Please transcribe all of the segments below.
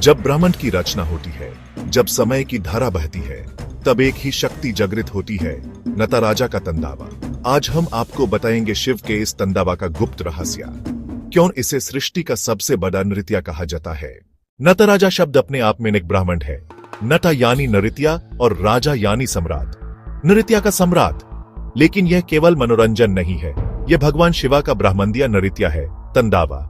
जब ब्रह्मांड की रचना होती है, जब समय की धारा बहती है, तब एक ही शक्ति जागृत होती है, नटराजा का तंदावा। आज हम आपको बताएंगे शिव के इस तंदावा का गुप्त रहस्य, क्यों इसे सृष्टि का सबसे बड़ा नृत्य कहा जाता है। नटराजा शब्द अपने आप में एक ब्राह्मण है। नट यानी नृत्य और राजा यानी सम्राट, नृत्य का सम्राट। लेकिन यह केवल मनोरंजन नहीं है, यह भगवान शिवा का ब्रह्मांडीय नृत्य है, तंदावा।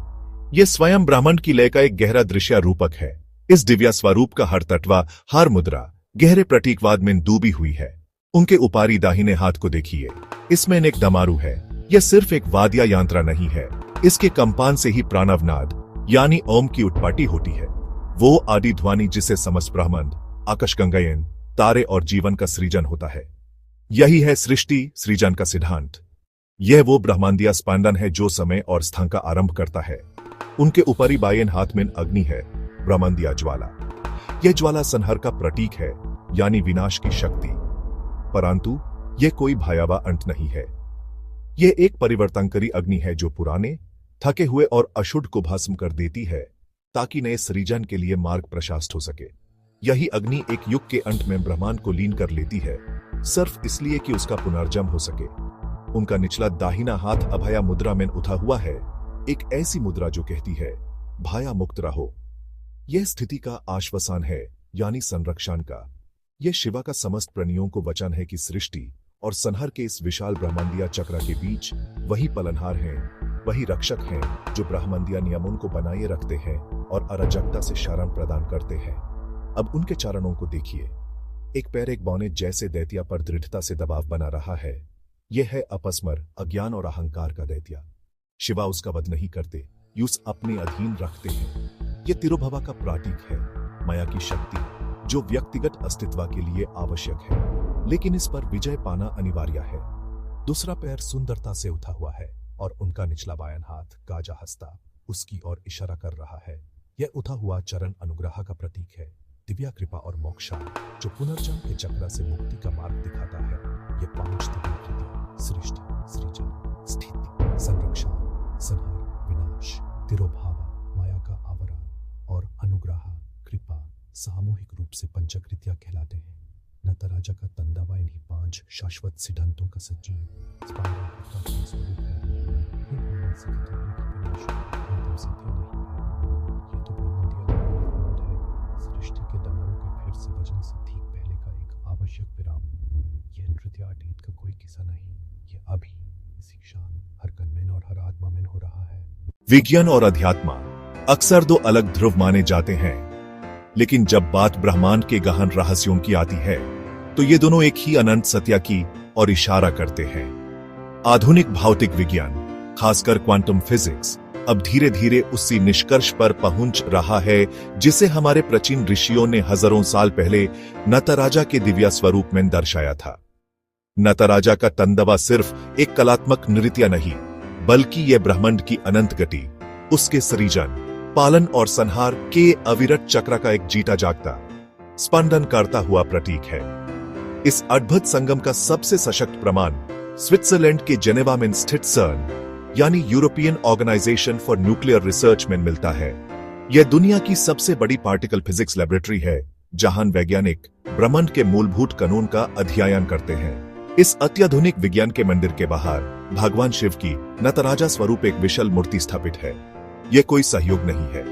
यह स्वयं ब्राह्मण की लय का एक गहरा दृश्य रूपक है। इस दिव्य स्वरूप का हर तत्वा, हर मुद्रा गहरे प्रतीकवाद में डूबी हुई है। उनके ऊपरी दाहिने हाथ को देखिए, इसमें एक दमारू है। यह सिर्फ एक वाद्य यंत्र नहीं है, इसके कंपान से ही प्राणवनाद यानी ओम की उत्पत्ति होती है। वो आदि ध्वनि जिसे समस्त ब्रह्मांड, आकाशगंगायन, तारे और जीवन का सृजन होता है। यही है सृष्टि सृजन का सिद्धांत। यह वो ब्रह्मांडीय स्पंदन है जो समय और स्थान का आरंभ करता है। उनके ऊपरी बाएं हाथ में अग्नि है, ब्रह्मांडीय ज्वाला। यह ज्वाला संहार का प्रतीक है, यानी विनाश की शक्ति। परंतु यह कोई भयावह अंत नहीं है। यह एक परिवर्तनकारी अग्नि है जो पुराने, थके हुए और अशुद्ध को भस्म कर देती है, ताकि नए सृजन के लिए मार्ग प्रशस्त हो सके। यही अग्नि एक युग के अंत में ब्रह्मांड को लीन कर लेती है, सिर्फ इसलिए कि उसका पुनर्जन्म हो सके। उनका निचला दाहिना हाथ अभया मुद्रा में उठा हुआ है, एक ऐसी मुद्रा जो कहती है, भय मुक्त रहो। यह स्थिति का आश्वासन है, यानी संरक्षण का। यह शिवा का समस्त प्राणियों को वचन है कि सृष्टि और संहार के इस विशाल ब्रह्मांडीय चक्र के बीच वही पालनहार हैं, वही रक्षक हैं जो ब्रह्मांडीय नियमों को बनाए रखते हैं और अराजकता से शरण प्रदान करते हैं। अब उनके चरणों को देखिए, एक पैर एक बौने जैसे दैत्य पर दृढ़ता से दबाव बना रहा है। यह है अपस्मर, अज्ञान और अहंकार का दैत्य। शिवा उसका वध नहीं करते, उस अपने अधीन रखते हैं। यह तिरुभवा का प्रतीक है, माया की शक्ति जो व्यक्तिगत अस्तित्व के लिए आवश्यक है, लेकिन इस पर विजय पाना अनिवार्य है। दूसरा पैर सुंदरता से उठा हुआ है और उनका निचला बायां हाथ गाजा हस्ता उसकी ओर इशारा कर रहा है। यह उठा हुआ चरण अनुग्रह का प्रतीक है, दिव्या कृपा और मोक्षा जो पुनर्जन्म के चक्र से मुक्ति का मार्ग दिखाता है। यह 5 दिव्य कृति सृष्टि, सृजन, स्थिति, संरक्षण, संहार, विनाश, तिरोभाव, माया का आवरण और अनुग्रह, कृपा सामूहिक रूप से पंचकृत्या कहलाते हैं। नटराजा का तंदावा इन्हीं 5 शाश्वत सिद्धांतों का सजीव स्वरूप है। सृष्टि के दमारों के फिर से बजने से ठीक पहले का एक आवश्यक विराम। यह नृत्य अतीत का कोई किस्सा नहीं, यह अभी इसी क्षण हर कण में और हर आत्मा में हो रहा है। विज्ञान और अध्यात्म अक्सर 2 अलग ध्रुव माने जाते हैं, लेकिन जब बात ब्रह्मांड के गहन रहस्यों की आती है, तो ये दोनों एक ही अनंत सत्य की और इशारा करते हैं। आधुनिक भौतिक विज्ञान, खासकर क्वांटम फिजिक्स, अब धीरे धीरे उसी निष्कर्ष पर पहुंच रहा है जिसे हमारे प्राचीन ऋषियों ने हजारों साल पहले नटराजा के दिव्य स्वरूप में दर्शाया था। नटराजा का तंदावा सिर्फ एक कलात्मक नृत्य नहीं, बल्कि यह ब्रह्मांड की अनंत गति, उसके सृजन, पालन और संहार के अविरत चक्र का एक जीता जागता, स्पंदन करता हुआ प्रतीक है। इस अद्भुत संगम का सबसे सशक्त प्रमाण स्विट्जरलैंड के जेनेवा में स्थित सर्न यानी European Organization for Nuclear Research में मिलता है। यह दुनिया की सबसे बड़ी पार्टिकल फिजिक्स लैबोरेटरी है, जहां वैज्ञानिक ब्रह्मांड के मूलभूत कानून का अध्ययन करते हैं। इस अत्याधुनिक विज्ञान के मंदिर के बाहर भगवान शिव की नटराजा स्वरूप एक विशाल मूर्ति स्थापित है। यह कोई सहयोग नहीं है,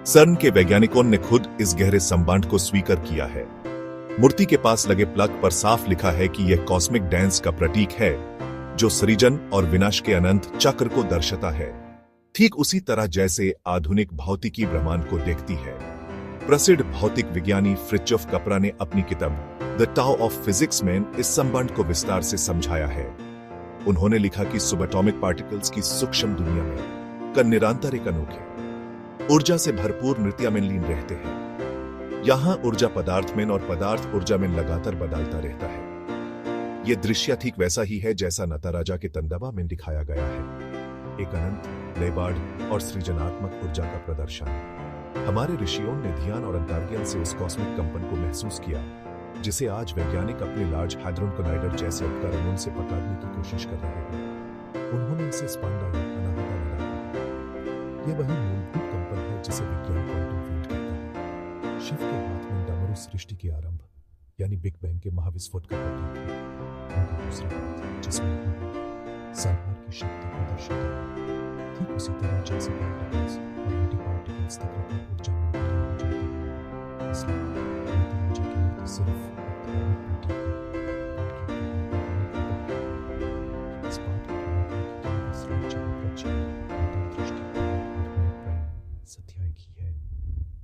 सर्न के वैज्ञानिकों ने खुद इस गहरे संबंध को स्वीकार किया है। मूर्ति के पास लगे प्लग पर साफ लिखा है कि यह कॉस्मिक डांस का प्रतीक है जो सृजन और विनाश के अनंत चक्र को दर्शाता है, ठीक उसी तरह जैसे आधुनिक भौतिकी ब्रह्मांड को देखती है। प्रसिद्ध भौतिक विज्ञानी फ्रित्जोफ कपरा ने अपनी किताब द टाओ ऑफ फिजिक्स में इस संबंध को विस्तार से समझाया है। उन्होंने लिखा कि सुबएटॉमिक पार्टिकल्स की सूक्ष्म दुनिया में का निरंतर एक अनोखे ऊर्जा से भरपूर नृत्य में लीन रहते हैं। यहां ऊर्जा पदार्थ में और पदार्थ ऊर्जा में लगातार बदलता रहता है। यह दृश्य ठीक वैसा ही है जैसा नटराजा के तंदावा में दिखाया गया है, एक अनंत, लयबद्ध और सृजनात्मक ऊर्जा का प्रदर्शन। हमारे ऋषियों ने ध्यान और अंतर्ज्ञान से उस कॉस्मिक कंपन को महसूस किया, जिसे आज वैज्ञानिक अपने लार्ज हैड्रॉन कोलाइडर जैसे उपकरणों से पकड़ने की कोशिश कर रहे हैं। उन्होंने इसे स्पंदन अनाहता लगा। यह वही मूलभूत कंपन है जिसे विज्ञान क्वांटम फील्ड कहता है। शिव के हाथ में डमरू सृष्टि के आरंभ यानी बिग बैंग के महाविस्फोट का प्रतीक है। उनका दूसरा हाथ जिसमें संहार की शक्ति को दर्शाता है। ठीक उसी तरह जैसे पार्टिकल्स और एंटी पार्टिकल्स तक रखकर ऊर्जा मुंतकिल हो जाती है। इसलिए नटराजा की मूर्ति सिर्फ एक धार्मिक प्रतीक है, बल्कि इस बात की अलौकिक है कि स्रोत जहाँ प्रचय, अंतर्दृष्टि और प्रेम सत्याय की है।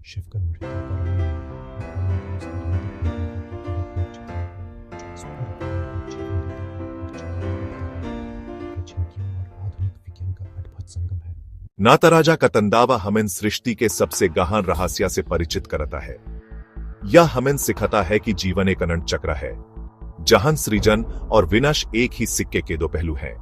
शिव का नृत्य परमाणु और परमाणु उसका निरंतर प्रतीक चित्र है, जो इस पूरे ब्रह्मांड को जीवन देता है और चलाने लगता है। प्राचीन ज्ञान और आधुनिक विज्ञान का अद्भुत संगम है। नाताराजा का तंदावा हमें सृष्टि के सबसे गहन रहस्य से परिचित कराता है। यह हमें सिखाता है कि जीवन एक अनंत चक्र है, जहां सृजन और विनाश एक ही सिक्के के दो पहलू हैं।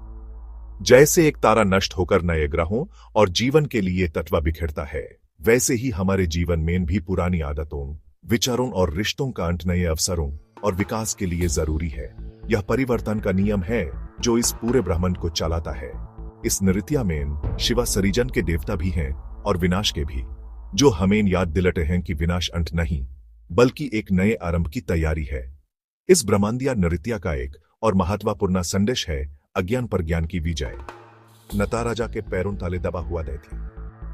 जैसे एक तारा नष्ट होकर नए ग्रहों और जीवन के लिए तत्व बिखेरता है, वैसे ही हमारे जीवन में भी पुरानी आदतों, विचारों और रिश्तों का अंत नए अवसरों और विकास के लिए जरूरी है। यह परिवर्तन का नियम है जो इस पूरे ब्रह्मांड को चलाता है। इस नृत्य में शिवा सृजन के देवता भी हैं और विनाश के भी, जो हमें याद दिलाते हैं कि विनाश अंत नहीं, बल्कि एक नए आरंभ की तैयारी है। इस ब्रह्मांडीय नृत्य का एक और महत्वपूर्ण संदेश है अज्ञान पर ज्ञान की विजय। नताराजा के पैरों तले दबा हुआ दैत्य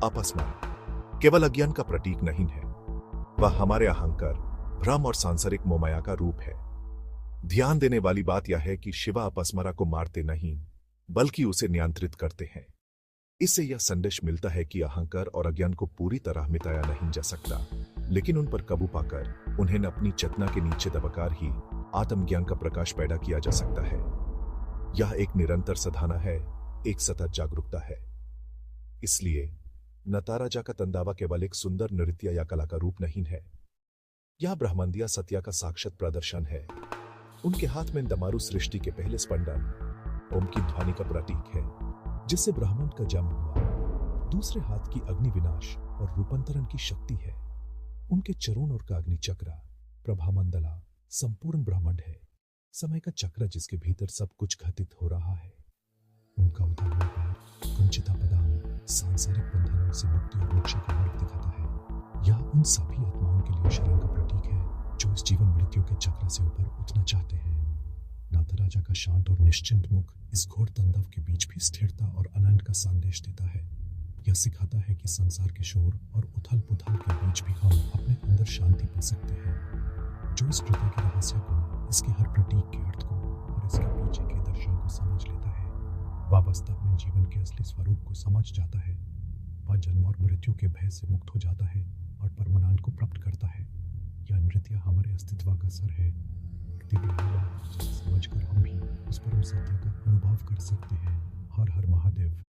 अपस्मार केवल अज्ञान का प्रतीक नहीं है, वह हमारे अहंकार, भ्रम और सांसारिक मोहमाया का रूप है। ध्यान देने वाली बात यह है कि शिवा अपस्मारा को मारते नहीं, बल्कि उसे नियंत्रित करते हैं। इससे यह संदेश मिलता है कि अहंकार और अज्ञान को पूरी तरह मिटाया नहीं जा सकता, लेकिन उन पर काबू पाकर उन्हें अपनी चेतना के नीचे दबाकर ही आत्मज्ञान का प्रकाश पैदा किया जा सकता है। यह एक निरंतर साधना है, एक सतत जागरूकता है। इसलिए नताराजा का तंदावा केवल एक सुंदर नृत्य या कला का रूप नहीं है, यह ब्रह्मांडीय सत्य का साक्षात प्रदर्शन है। उनके हाथ में डमरू सृष्टि के पहले स्पंदन ओम की ध्वनि का प्रतीक है, जिससे ब्रह्मांड का जन्म हुआ। दूसरे हाथ की अग्नि विनाश और रूपांतरण की शक्ति है। उनके चरण और का अग्नि चक्र प्रभामंडला संपूर्ण ब्रह्मांड है, समय का चक्र जिसके भीतर सब कुछ घटित हो रहा है। उनका उदाहरण पैर कुंचिता पदाम सांसारिक बंधनों से मुक्ति और मोक्ष का मार्ग दिखाता है। यह उन सभी आत्माओं के लिए शरण का प्रतीक है जो इस जीवन मृत्यु के चक्र से ऊपर उठना चाहते हैं। नाताराजा का शांत और निश्चिंत मुख इस घोर तंदव के बीच भी स्थिरता और आनंद का संदेश देता है। यह सिखाता है कि संसार के शोर और उथल पुथल के बीच भी हम अपने अंदर शांति पा सकते हैं। जो इस कृत्य के रहस्य को, इसके हर प्रतीक के अर्थ को और इसके पीछे के दर्शन को समझ लेता है, वह वास्तव में जीवन के असली स्वरूप को समझ जाता है। वह जन्म और मृत्यु के भय से मुक्त हो जाता है और परमानंद को प्राप्त करता है। यह नृत्य हमारे अस्तित्व का सर है, दिव्य लीला, समझकर हम भी उस परम सत्य का अनुभव कर सकते हैं। हर हर महादेव।